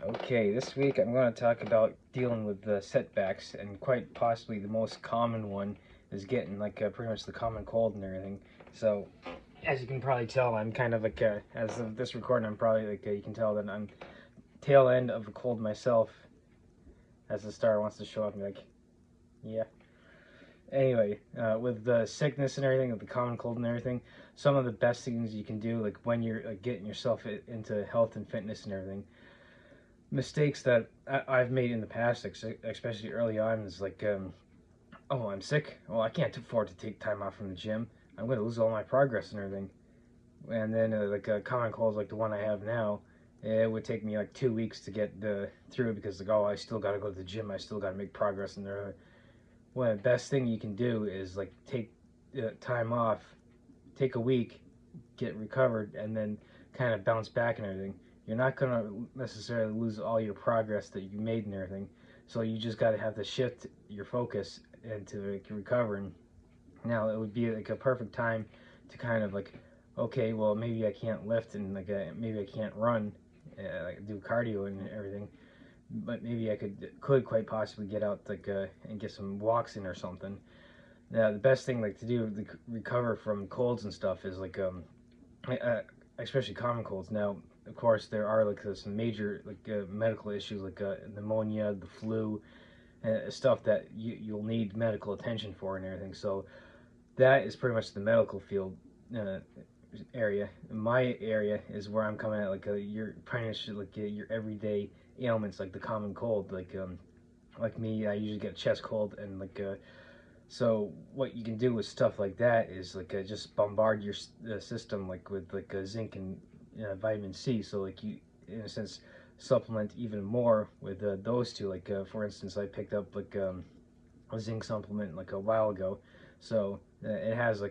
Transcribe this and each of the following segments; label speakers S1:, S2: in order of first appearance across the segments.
S1: Okay, this week I'm going to talk about dealing with the setbacks, and quite possibly the most common one is getting pretty much the common cold and everything. So, as you can probably tell, I'm kind of as of this recording, I'm probably you can tell that I'm tail end of a cold myself, as the star wants to show up and be like, yeah. Anyway, with the sickness and everything, with the common cold and everything, some of the best things you can do, like when you're getting yourself into health and fitness and everything, mistakes that I've made in the past, especially early on, is oh, I'm sick. Well, I can't afford to take time off from the gym. I'm going to lose all my progress and everything. And then common colds like the one I have now, it would take me like 2 weeks to get through because oh, I still got to go to the gym. I still got to make progress. And one of the best thing you can do is take time off, take a week, get recovered, and then kind of bounce back and everything. You're not going to necessarily lose all your progress that you made and everything. So you just got to have to shift your focus into recovering. Now it would be like a perfect time to kind of okay, well maybe I can't lift and maybe I can't run, do cardio and everything, but maybe I could quite possibly get out and get some walks in or something. Now the best thing to do to recover from colds and stuff is uh, especially common colds. Now, of course, there are some major medical issues pneumonia, the flu, stuff that you'll need medical attention for and everything. So that is pretty much the medical field uh, area. My area is where I'm coming at your pretty much your everyday ailments like the common cold. Like me, I usually get chest cold and so what you can do with stuff like that is just bombard your system with zinc and vitamin C. So you, in a sense, supplement even more with those two. For instance, I picked up a zinc supplement a while ago. So it has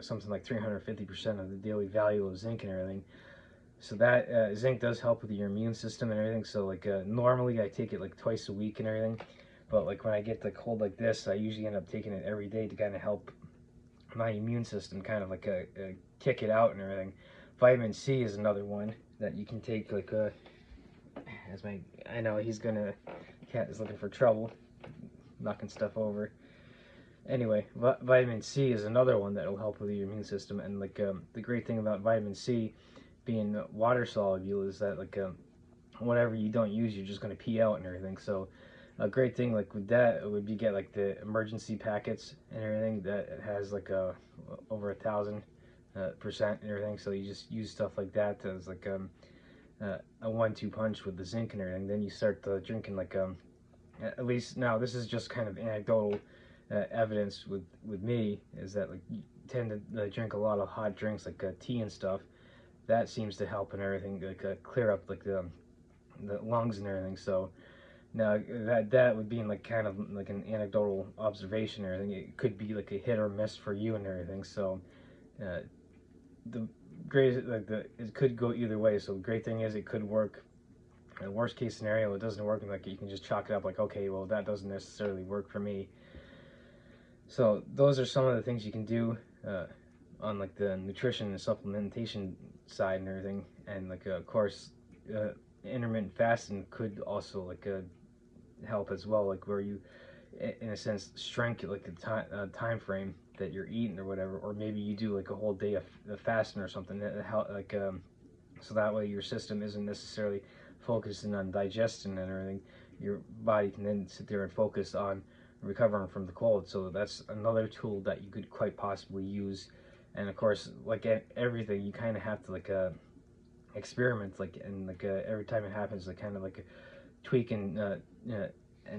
S1: something like 350% of the daily value of zinc and everything. So that zinc does help with your immune system and everything. So normally I take it twice a week and everything, but when I get the cold like this, I usually end up taking it every day to kind of help my immune system kind of kick it out and everything. Vitamin C is another one that you can take as my I know he's gonna cat is looking for trouble, knocking stuff over. Anyway, vitamin C is another one that will help with your immune system, and the great thing about vitamin C being water soluble is that whatever you don't use, you're just going to pee out and everything. So a great thing with that would be get the emergency packets and everything that has over 1,000% and everything. So you just use stuff like that as a 1-2 punch with the zinc and everything. Then you start drinking at least now this is just kind of anecdotal evidence with me is that you tend to drink a lot of hot drinks tea and stuff. That seems to help and everything clear up the lungs and everything. So now that would be in kind of an anecdotal observation or everything. It could be a hit or miss for you and everything. So uh, the great it could go either way. So the great thing is it could work. In the worst case scenario, it doesn't work, and you can just chalk it up okay, well that doesn't necessarily work for me. So those are some of the things you can do on the nutrition and supplementation side and everything, and of course uh, intermittent fasting could also help as well, where you in a sense shrink the time frame that you're eating or whatever, or maybe you do a whole day of fasting or something that help so that way your system isn't necessarily focusing on digestion and everything. Your body can then sit there and focus on recovering from the cold. So that's another tool that you could quite possibly use. And of course, everything, you kind of have to experiment and every time it happens, kind of tweak and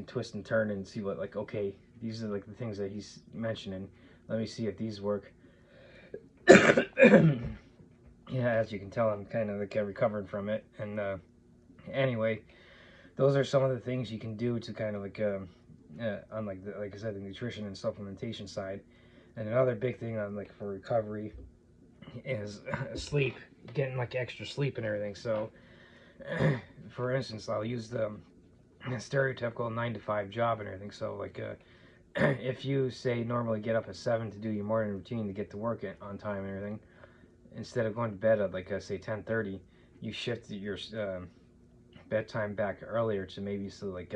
S1: twist and turn and see what okay, these are the things that he's mentioning. Let me see if these work. Yeah, as you can tell, I'm kind of recovering from it. And anyway, those are some of the things you can do to kind of on like I said, the nutrition and supplementation side. And another big thing on for recovery is sleep, getting extra sleep and everything. So, for instance, I'll use the stereotypical 9 to 5 job and everything. So if you say normally get up at 7 to do your morning routine to get to work on time and everything, instead of going to bed at say 10:30, you shift your bedtime back earlier to maybe so like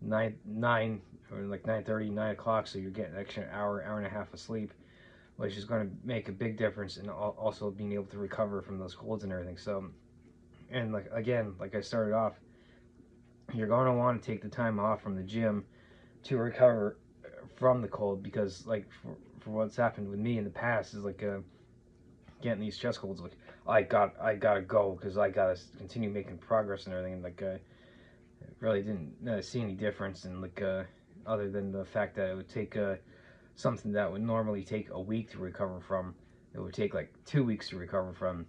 S1: 9 or like 9:30, 9 o'clock, so you're getting an extra hour, hour and a half of sleep, which is going to make a big difference in also being able to recover from those colds and everything. So, and like again, like I started off, you're going to want to take the time off from the gym to recover from the cold, because like for what's happened with me in the past is like getting these chest colds, like I gotta go because I gotta continue making progress and everything, and like really didn't see any difference, and like other than the fact that it would take something that would normally take a week to recover from, it would take like 2 weeks to recover from.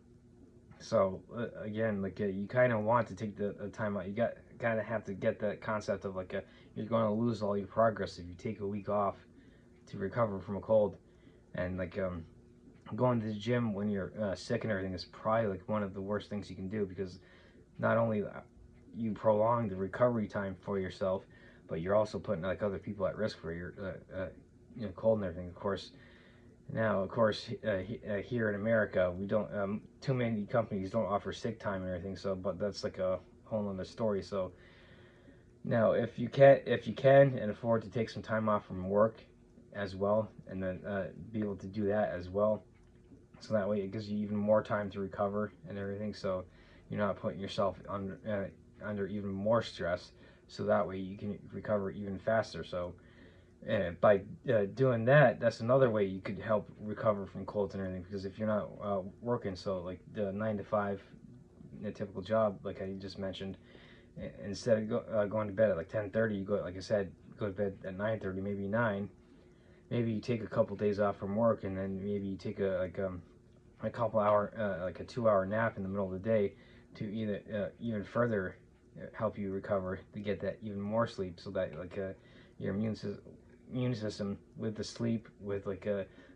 S1: So again, like you kind of want to take the time out. You got kind of have to get that concept of like you're going to lose all your progress if you take a week off to recover from a cold. And like going to the gym when you're sick and everything is probably like one of the worst things you can do, because not only you prolong the recovery time for yourself, but you're also putting like other people at risk for your cold and everything. Of course, now, of course, here in America, we don't. Too many companies don't offer sick time and everything. So, but that's like a whole other story. So now, if you can and afford to take some time off from work as well, and then be able to do that as well, so that way it gives you even more time to recover and everything. So you're not putting yourself under even more stress. So that way you can recover even faster. So by doing that, that's another way you could help recover from colds and everything. Because if you're not working, so like the 9 to 5, a typical job, like I just mentioned, instead of going to bed at like 10:30, you go, like I said, go to bed at 9:30, maybe 9. Maybe you take a couple days off from work, and then maybe you take a couple hour, like a 2 hour nap in the middle of the day to either even further help you recover, to get that even more sleep, so that like your immune system with the sleep, with like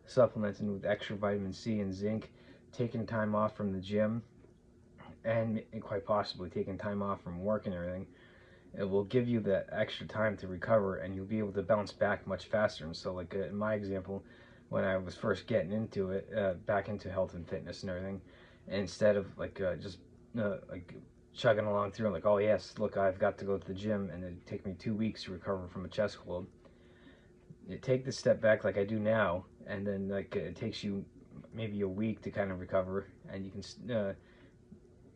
S1: supplementing with extra vitamin C and zinc, taking time off from the gym, and quite possibly taking time off from work and everything, it will give you that extra time to recover, and you'll be able to bounce back much faster. And so like in my example, when I was first getting into it, back into health and fitness and everything, instead of like just like chugging along through, like, oh yes, look, I've got to go to the gym and it take me 2 weeks to recover from a chest cold, you take the step back like I do now, and then like it takes you maybe a week to kind of recover, and you can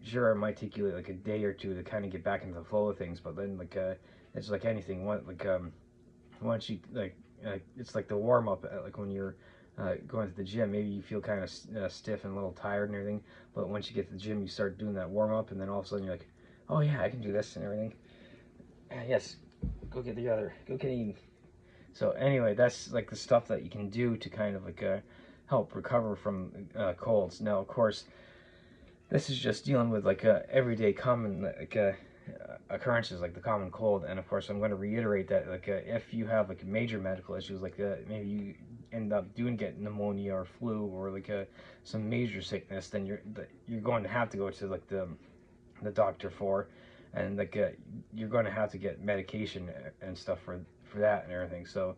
S1: sure, it might take you like a day or two to kind of get back into the flow of things, but then like it's like anything. Once you like it's like the warm up, like when you're going to the gym, maybe you feel kind of stiff and a little tired and everything, but once you get to the gym, you start doing that warm up, and then all of a sudden you're like, oh yeah, I can do this and everything. Yes, go get eaten. So anyway, that's like the stuff that you can do to kind of like help recover from colds. Now, of course, this is just dealing with like everyday common like occurrences, like the common cold. And of course, I'm going to reiterate that like if you have like major medical issues, like maybe you end up get pneumonia or flu, or like some major sickness, then you're going to have to go to like the doctor for, and like you're going to have to get medication and stuff for that and everything. So,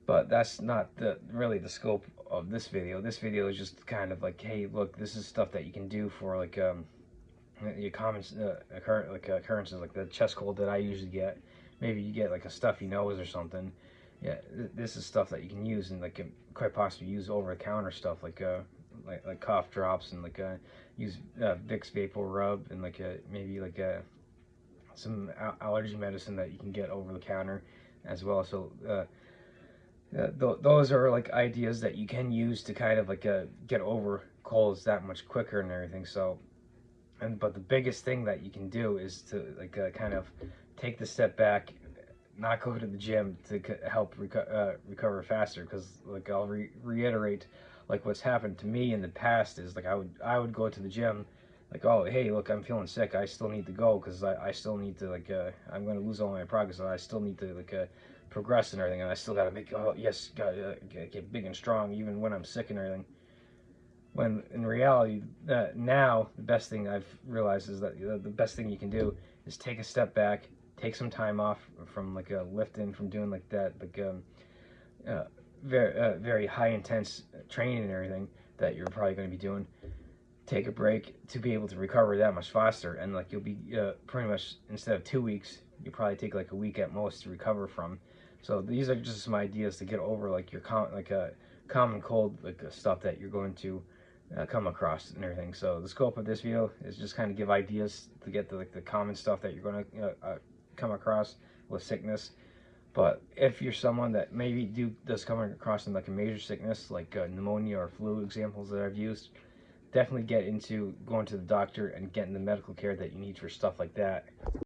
S1: but that's not really the scope of this video. This video is just kind of like, hey, look, this is stuff that you can do for like your common occurrences, like the chest cold that I usually get. Maybe you get like a stuffy nose or something. Yeah, this is stuff that you can use, and like quite possibly use over the counter stuff, like cough drops, and like use Vicks Vapor Rub, and like maybe like some allergy medicine that you can get over the counter as well. So those are like ideas that you can use to kind of like get over colds that much quicker and everything. So, but the biggest thing that you can do is to like kind of take the step back, not go to the gym to help recover faster. Because like I'll reiterate, like what's happened to me in the past is like I would go to the gym, like, oh hey, look, I'm feeling sick, I still need to go because I still need to like I'm going to lose all my progress, and I still need to like progress and everything, and I still got to make, oh yes, gotta get big and strong even when I'm sick and everything. When in reality, now the best thing I've realized is that the best thing you can do is take a step back, take some time off from like lifting, from doing like that, like very high intense training and everything that you're probably going to be doing. take a break to be able to recover that much faster. And like you'll be pretty much, instead of 2 weeks, you probably take like a week at most to recover from. So these are just some ideas to get over like your common cold, like stuff that you're going to come across and everything. So the scope of this video is just kind of give ideas to get the common stuff that you're going to come across with sickness. But if you're someone that maybe does come across in like a major sickness, like pneumonia or flu examples that I've used, definitely get into going to the doctor and getting the medical care that you need for stuff like that.